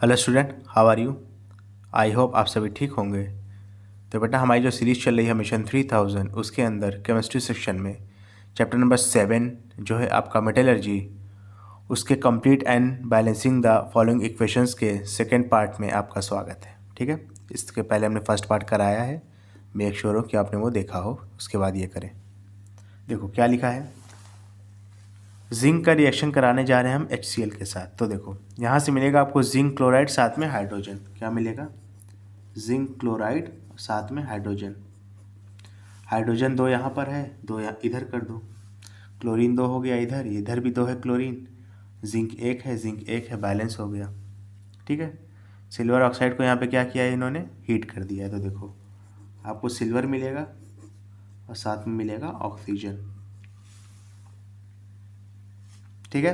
Hello student, how are you. I hope आप सभी ठीक होंगे। तो बेटा, हमारी जो सीरीज़ चल रही है मिशन 3000, उसके अंदर केमिस्ट्री सेक्शन में चैप्टर नंबर 7 जो है आपका मेटलर्जी, उसके complete and balancing the following equations के सेकेंड पार्ट में आपका स्वागत है। ठीक है, इसके पहले हमने फर्स्ट पार्ट कराया है। मेक श्योर हो कि आपने वो देखा हो, उसके बाद ये करें। देखो क्या लिखा है, जिंक का रिएक्शन कराने जा रहे हैं हम HCl के साथ। तो देखो यहाँ से मिलेगा आपको जिंक क्लोराइड साथ में हाइड्रोजन। क्या मिलेगा? जिंक क्लोराइड साथ में हाइड्रोजन। हाइड्रोजन 2 यहाँ पर है, 2 यहाँ इधर कर दो। क्लोरीन 2 हो गया इधर, इधर भी 2 है क्लोरीन। जिंक 1 है, जिंक 1 है, बैलेंस हो गया। ठीक है, सिल्वर ऑक्साइड को यहाँ पे क्या किया है इन्होंने, हीट कर दिया है। तो देखो आपको सिल्वर मिलेगा और साथ में मिलेगा ऑक्सीजन। ठीक है,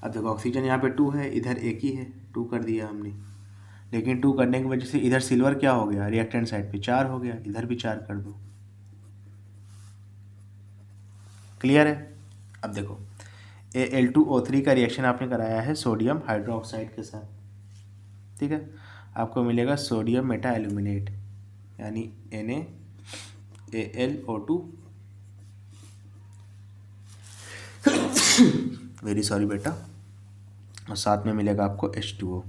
अब देखो ऑक्सीजन यहाँ पे 2 है, इधर 1 ही है, 2 कर दिया हमने। लेकिन 2 करने की वजह से इधर सिल्वर क्या हो गया, रिएक्टेंट साइड पे 4 हो गया, इधर भी 4 कर दो। क्लियर है? अब देखो Al2O3 का रिएक्शन आपने कराया है सोडियम हाइड्रोक्साइड के साथ। ठीक है, आपको मिलेगा सोडियम मेटा एल्यूमिनेट, यानी NaAlO2। वेरी सॉरी बेटा, और साथ में मिलेगा आपको H2O।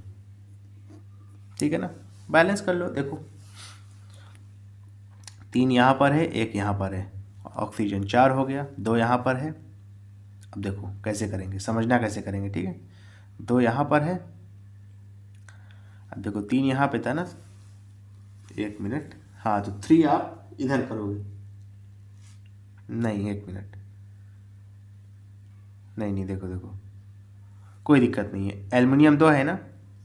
ठीक है ना, बैलेंस कर लो। देखो 3 यहाँ पर है, 1 यहाँ पर है, ऑक्सीजन 4 हो गया, 2 यहाँ पर है। अब देखो कैसे करेंगे, समझना कैसे करेंगे। ठीक है, 2 यहाँ पर है, अब देखो 3 यहाँ पे था ना, 1 मिनट, हाँ तो 3 आप इधर करोगे। नहीं 1 मिनट, नहीं देखो देखो कोई दिक्कत नहीं है। एल्युमिनियम 2 है ना,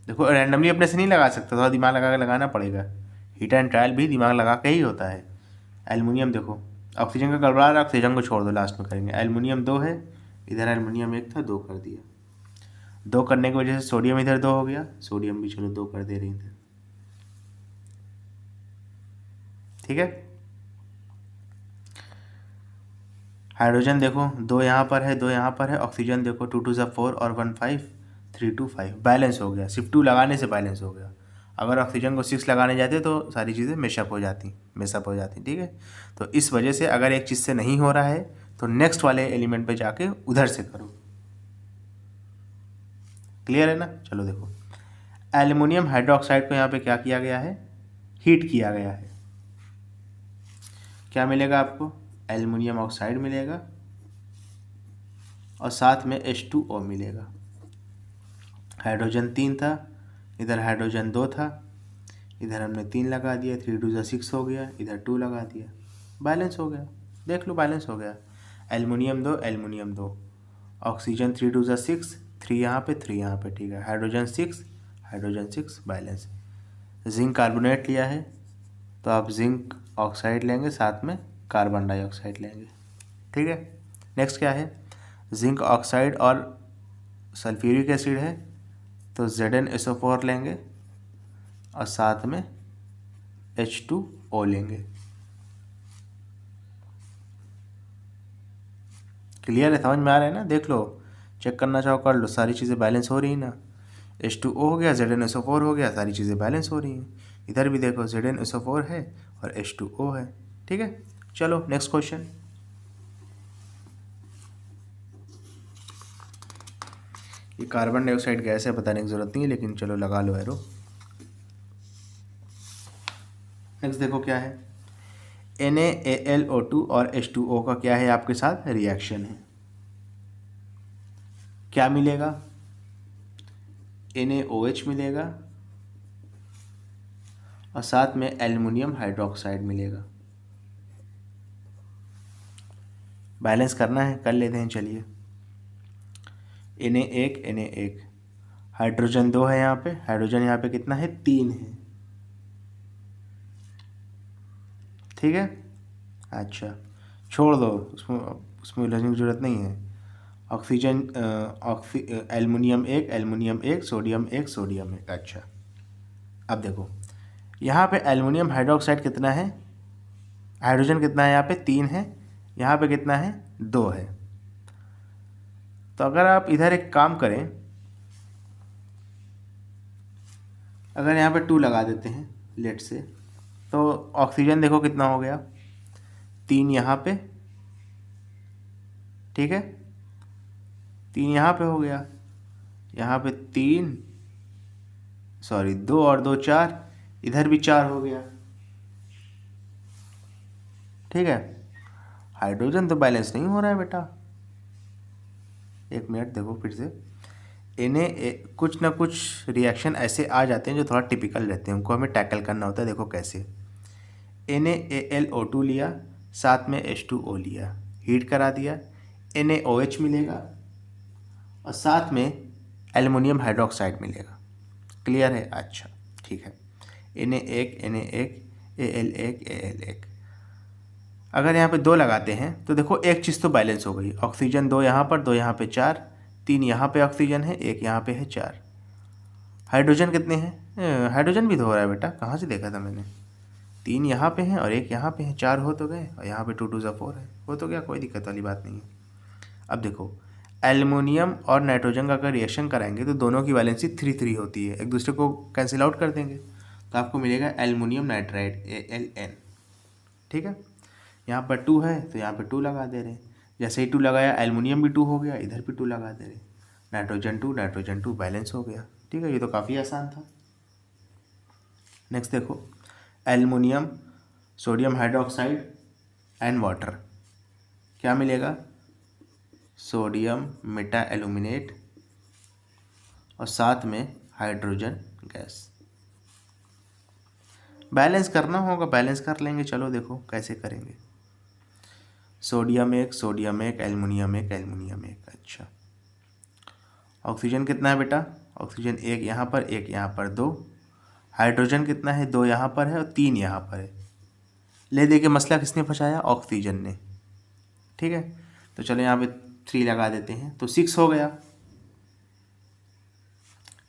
देखो रैंडमली अपने से नहीं लगा सकता, थोड़ा दिमाग लगा के लगाना पड़ेगा। हीट एंड ट्रायल भी दिमाग लगा के ही होता है। एल्युमिनियम देखो, ऑक्सीजन का गड़बड़ा रहा है, ऑक्सीजन को छोड़ दो, लास्ट में करेंगे। एल्युमिनियम 2 है, इधर एल्युमिनियम 1 था, 2 कर दिया। 2 करने की वजह से सोडियम इधर 2 हो गया, सोडियम भी चलो 2 कर दे रही थे। ठीक है, हाइड्रोजन देखो 2 यहाँ पर है, 2 यहाँ पर है। ऑक्सीजन देखो 2 2 4 और 1 5, 3 2 5, बैलेंस हो गया। सिर्फ 2 लगाने से बैलेंस हो गया। अगर ऑक्सीजन को 6 लगाने जाते तो सारी चीज़ें मेशअप हो जाती। ठीक है, तो इस वजह से अगर एक चीज़ से नहीं हो रहा है तो नेक्स्ट वाले एलिमेंट पे जाके उधर से करो। क्लियर है ना? चलो देखो, एल्युमिनियम हाइड्रोक्साइड को यहाँ पे क्या किया गया है, हीट किया गया है। क्या मिलेगा आपको? एल्युमिनियम ऑक्साइड मिलेगा और साथ में H2O मिलेगा। हाइड्रोजन 3 था, इधर हाइड्रोजन 2 था, इधर हमने 3 लगा दिया, 3 2 6 हो गया, इधर 2 लगा दिया, बैलेंस हो गया। देख लो बैलेंस हो गया। एल्युमिनियम 2, ऑक्सीजन 3 2 6, 3 यहाँ पे 3 यहाँ पे। ठीक है, हाइड्रोजन 6, बैलेंस। जिंक कार्बोनेट लिया है तो आप जिंक ऑक्साइड लेंगे, साथ में कार्बन डाइऑक्साइड लेंगे। ठीक है, नेक्स्ट क्या है, जिंक ऑक्साइड और सल्फ्यूरिक एसिड है तो ZnSO4 लेंगे और साथ में H2O लेंगे। क्लियर है? समझ में आ रहा है ना? देख लो, चेक करना चाहो कर लो, सारी चीज़ें बैलेंस हो रही ना। H2O हो गया, ZnSO4 हो गया, सारी चीज़ें बैलेंस हो रही हैं। इधर भी देखो ZnSO4 है और H2O है। ठीक है, चलो नेक्स्ट क्वेश्चन। ये कार्बन डाइऑक्साइड गैस है, बताने की ज़रूरत नहीं है, लेकिन चलो लगा लो एरो। नेक्स्ट देखो क्या है, NaAlO2 और H2O का क्या है आपके साथ रिएक्शन है। क्या मिलेगा? NaOH मिलेगा और साथ में एल्युमिनियम हाइड्रोक्साइड मिलेगा। बैलेंस करना है, कर लेते हैं चलिए। Na1 हाइड्रोजन 2 है यहाँ पे, हाइड्रोजन यहाँ पे कितना है, 3 है। ठीक है, अच्छा छोड़ दो, उसमें उलझने की ज़रूरत नहीं है। Oxygen aluminium 1, sodium 1। अच्छा अब देखो यहाँ पे एल्युमिनियम हाइड्रोक्साइड कितना है, हाइड्रोजन कितना है यहाँ पे, 3 है, यहाँ पे कितना है, 2 है। तो अगर आप इधर एक काम करें, अगर यहाँ पे 2 लगा देते हैं लेट से, तो ऑक्सीजन देखो कितना हो गया, 3 यहाँ पे, ठीक है, 3 यहाँ पे हो गया, यहाँ पे 3, सॉरी 2 और 2 4, इधर भी 4 हो गया, ठीक है। हाइड्रोजन तो बैलेंस नहीं हो रहा है बेटा। एक मिनट देखो फिर से, इन्हें कुछ ना कुछ रिएक्शन ऐसे आ जाते हैं जो थोड़ा टिपिकल रहते हैं, उनको हमें टैकल करना होता है। देखो कैसे, NaAlO2 लिया, साथ में H2O लिया, हीट करा दिया, NaOH मिलेगा और साथ में एल्युमिनियम हाइड्रोक्साइड मिलेगा। क्लियर है? अच्छा ठीक है। Na1 Al1 Al1। अगर यहाँ पे 2 लगाते हैं तो देखो एक चीज़ तो बैलेंस हो गई, ऑक्सीजन 2 यहाँ पर, 2 यहाँ पे 4, 3 यहाँ पे ऑक्सीजन है, 1 यहाँ पे है, 4। हाइड्रोजन कितने हैं? हाइड्रोजन भी तो हो रहा है बेटा, कहाँ से देखा था मैंने? 3 यहाँ पे हैं और 1 यहाँ पे है, 4 हो तो गए, और यहाँ पे 2 2 4 है, हो तो गया, कोई दिक्कत वाली बात नहीं है। अब देखो, एल्युमिनियम और नाइट्रोजन का अगर रिएक्शन कराएंगे तो दोनों की वैलेंसी 3 3 होती है, एक दूसरे को कैंसिल आउट कर देंगे तो आपको मिलेगा एल्युमिनियम नाइट्राइड AlN, ठीक है। यहाँ पर 2 है तो यहाँ पे 2 लगा दे रहे हैं, जैसे ही 2 लगाया एल्युमिनियम भी 2 हो गया, इधर भी 2 लगा दे रहे, नाइट्रोजन 2 बैलेंस हो गया, ठीक है। ये तो काफ़ी आसान था। नेक्स्ट देखो, aluminium, sodium hydroxide and water, क्या मिलेगा? सोडियम मेटा एल्यूमिनेट और साथ में हाइड्रोजन गैस। बैलेंस करना होगा, बैलेंस कर लेंगे, चलो देखो कैसे करेंगे। Sodium 1 aluminium 1 aluminium 1। अच्छा, ऑक्सीजन कितना है बेटा? ऑक्सीजन 1 यहाँ पर, 1 यहाँ पर, 2। हाइड्रोजन कितना है? 2 यहाँ पर है और 3 यहाँ पर है। ले दे के मसला किसने फंसाया? ऑक्सीजन ने, ठीक है। तो चलो यहाँ पे 3 लगा देते हैं तो 6 हो गया,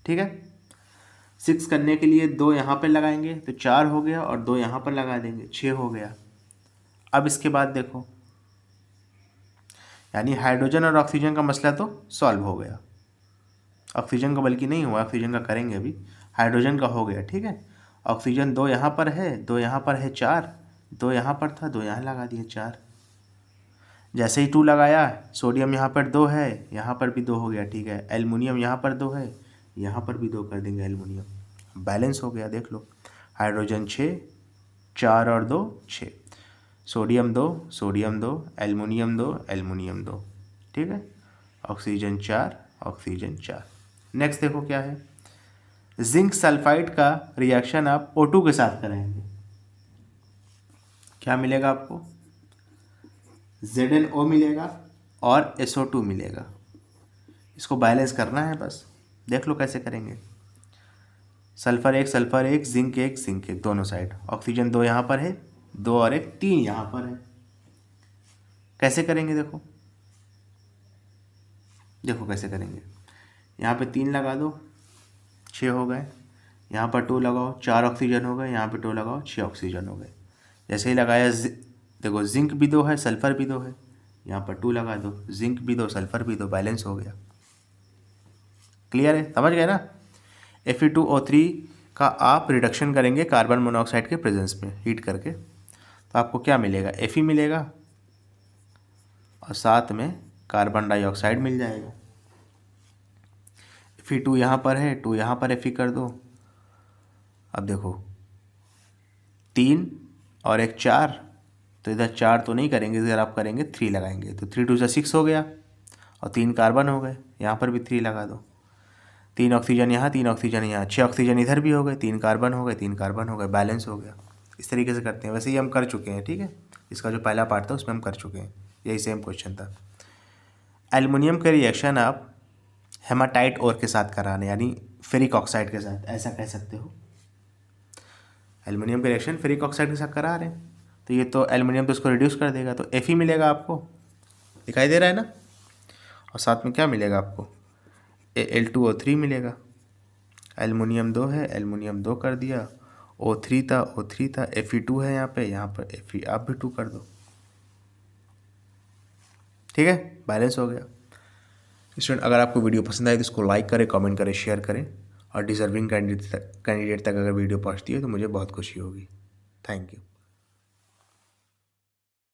ठीक है। 6 करने के लिए 2 यहाँ पे लगाएंगे तो 4 हो गया और 2 यहाँ पर लगा देंगे, 6 हो गया। अब इसके बाद देखो, यानी हाइड्रोजन और ऑक्सीजन का मसला तो सॉल्व हो गया। ऑक्सीजन का बल्कि नहीं हुआ, ऑक्सीजन का करेंगे अभी, हाइड्रोजन का हो गया, ठीक है। ऑक्सीजन 2 यहाँ पर है, 2 यहाँ पर है, 4, 2 यहाँ पर था, 2 यहाँ लगा दिए, 4। जैसे ही 2 लगाया, सोडियम यहाँ पर 2 है, यहाँ पर भी 2 हो गया, ठीक है। एल्युमिनियम यहाँ पर 2 है, यहाँ पर भी 2 कर देंगे एल्युमिनियम, बैलेंस हो गया। देख लो, हाइड्रोजन 6, 4 और 2 6, सोडियम 2 सोडियम 2, एल्युमिनियम 2 एल्युमिनियम 2, ठीक है। Oxygen 4 oxygen 4। नेक्स्ट देखो क्या है, जिंक सल्फाइड का रिएक्शन आप O2 के साथ कराएंगे, क्या मिलेगा आपको? ZnO मिलेगा और SO2 मिलेगा। इसको बैलेंस करना है बस, देख लो कैसे करेंगे। सल्फर 1 जिंक 1 दोनों साइड, ऑक्सीजन 2 यहाँ पर है, 2 और 1 3 यहाँ पर है। कैसे करेंगे देखो, देखो कैसे करेंगे। यहाँ पे 3 लगा दो, 6 हो गए। यहाँ पर 2 लगाओ, 4 ऑक्सीजन हो गए। यहाँ पे 2 लगाओ, 6 ऑक्सीजन हो गए। जैसे ही लगाया, देखो जिंक भी 2 है, सल्फर भी 2 है, यहाँ पर 2 लगा दो, जिंक भी 2 सल्फर भी 2, बैलेंस हो गया। क्लियर है? समझ गए ना? Fe2O3 का आप रिडक्शन करेंगे कार्बन मोनोऑक्साइड के प्रेजेंस में हीट करके, तो आपको क्या मिलेगा? Fe मिलेगा और साथ में कार्बन डाइऑक्साइड मिल जाएगा। Fe2 यहाँ पर है, 2 यहाँ पर Fe कर दो। अब देखो 3 और 1 4, तो इधर 4 तो नहीं करेंगे, इधर आप करेंगे 3 लगाएंगे, तो 3 2 6 हो गया और 3 कार्बन हो गए। यहाँ पर भी 3 लगा दो, 3 ऑक्सीजन यहाँ, 3 ऑक्सीजन यहाँ, 6 ऑक्सीजन इधर भी हो गए, 3 कार्बन हो गए, 3 कार्बन हो गए, बैलेंस हो गया। इस तरीके से करते हैं, वैसे ही हम कर चुके हैं, ठीक है। इसका जो पहला पार्ट था उसमें हम कर चुके हैं, यही सेम क्वेश्चन था। एल्युमिनियम के रिएक्शन आप हेमाटाइट ओर के साथ कराने, यानी फेरिक ऑक्साइड के साथ, ऐसा कह सकते हो। एल्युमिनियम का रिएक्शन फेरिक ऑक्साइड के साथ करा रहे हैं, तो ये तो एल्युमिनियम तो इसको रिड्यूस कर देगा, तो Fe मिलेगा आपको, दिखाई दे रहा है ना। और साथ में क्या मिलेगा आपको? Al2O3 मिलेगा। एल्युमिनियम 2 है, एल्युमिनियम 2 कर दिया, O3 था, Fe2 है यहाँ पर Fe आप भी 2 कर दो, ठीक है, बैलेंस हो गया। स्टूडेंट, अगर आपको वीडियो पसंद आए तो इसको लाइक करें, कमेंट करें, शेयर करें और डिज़र्विंग कैंडिडेट तक अगर वीडियो पहुँचती है तो मुझे बहुत खुशी होगी। Thank you.